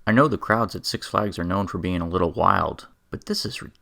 I know the crowds at Six Flags are known for being a little wild, but this is ridiculous.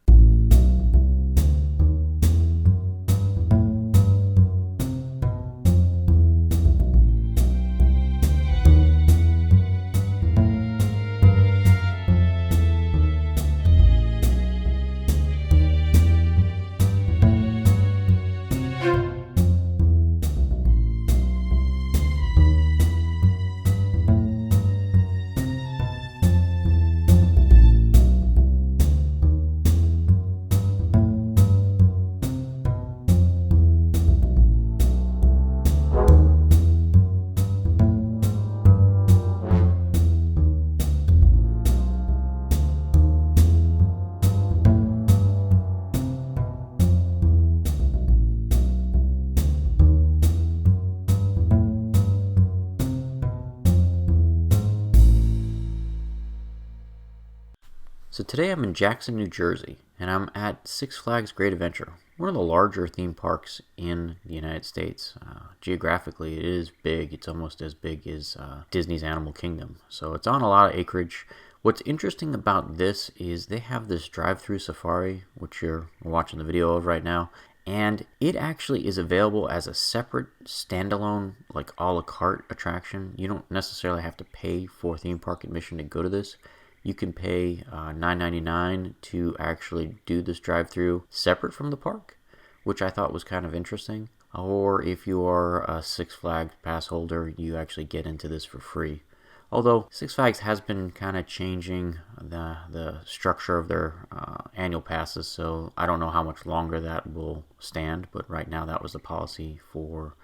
So today I'm in Jackson, New Jersey, and I'm at Six Flags Great Adventure, one of the larger theme parks in the United States. Geographically, it is big. It's almost as big as Disney's Animal Kingdom. So it's on a lot of acreage. What's interesting about this is they have this drive-through safari, which you're watching the video of right now, and it actually is available as a separate standalone, like a la carte attraction. You don't necessarily have to pay for theme park admission to go to this. You can pay $9.99 to actually do this drive-through separate from the park, which I thought was kind of interesting. Or if you are a Six Flags pass holder, you actually get into this for free. Although Six Flags has been kind of changing the structure of their annual passes, so I don't know how much longer that will stand, but right now that was the policy for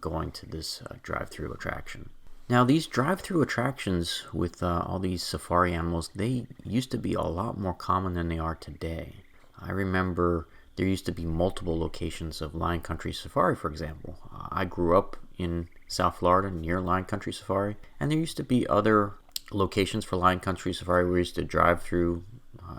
going to this drive-through attraction. Now, these drive-through attractions with all these safari animals, they used to be a lot more common than they are today. I remember there used to be multiple locations of Lion Country Safari, for example. I grew up in South Florida near Lion Country Safari, and there used to be other locations for Lion Country Safari where we used to drive through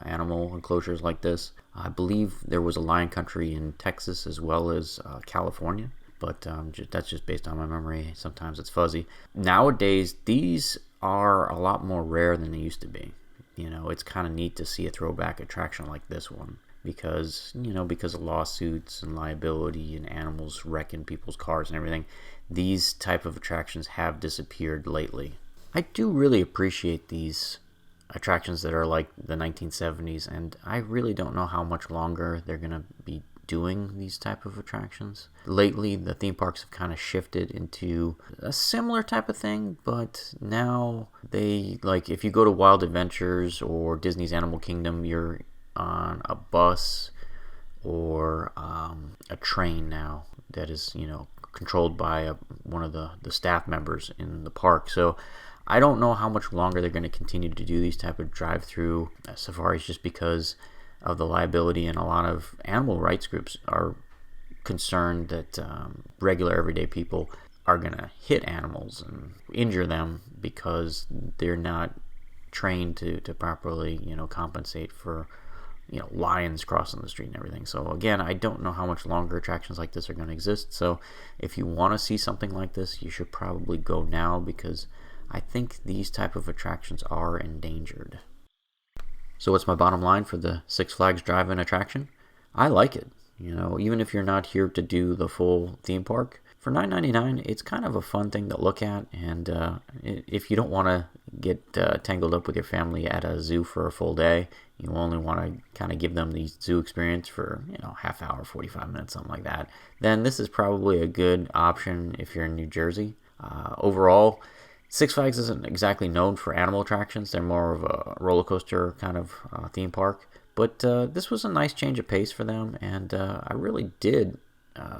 animal enclosures like this. I believe there was a Lion Country in Texas as well as California. But that's just based on my memory. Sometimes it's fuzzy. Nowadays, these are a lot more rare than they used to be. You know, it's kind of neat to see a throwback attraction like this one because of lawsuits and liability and animals wrecking people's cars and everything. These type of attractions have disappeared lately. I do really appreciate these attractions that are like the 1970s, and I really don't know how much longer they're going to be doing these type of attractions. Lately, the theme parks have kind of shifted into a similar type of thing, but now they, like, if you go to Wild Adventures or Disney's Animal Kingdom, you're on a bus or a train now that is, controlled by one of the staff members in the park. So I don't know how much longer they're going to continue to do these type of drive-through safaris, just because of the liability, and a lot of animal rights groups are concerned that regular everyday people are going to hit animals and injure them because they're not trained to properly compensate for lions crossing the street and everything. So again, I don't know how much longer attractions like this are going to exist. So if you want to see something like this, you should probably go now, because I think these type of attractions are endangered. So what's my bottom line for the Six Flags drive-in attraction? I like it. Even if you're not here to do the full theme park, for $9.99, it's kind of a fun thing to look at. And if you don't want to get tangled up with your family at a zoo for a full day, you only want to kind of give them the zoo experience for half hour, 45 minutes, something like that, then this is probably a good option if you're in New Jersey. Overall, Six Flags isn't exactly known for animal attractions. They're more of a roller coaster kind of theme park. But this was a nice change of pace for them, and I really did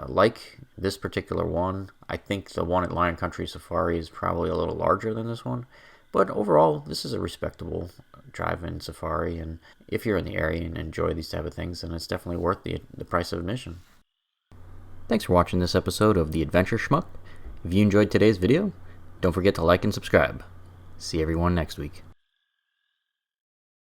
like this particular one. I think the one at Lion Country Safari is probably a little larger than this one. But overall, this is a respectable drive-in safari, and if you're in the area and enjoy these type of things, then it's definitely worth the price of admission. Thanks for watching this episode of The Adventure Schmuck. If you enjoyed today's video, don't forget to like and subscribe. See everyone next week.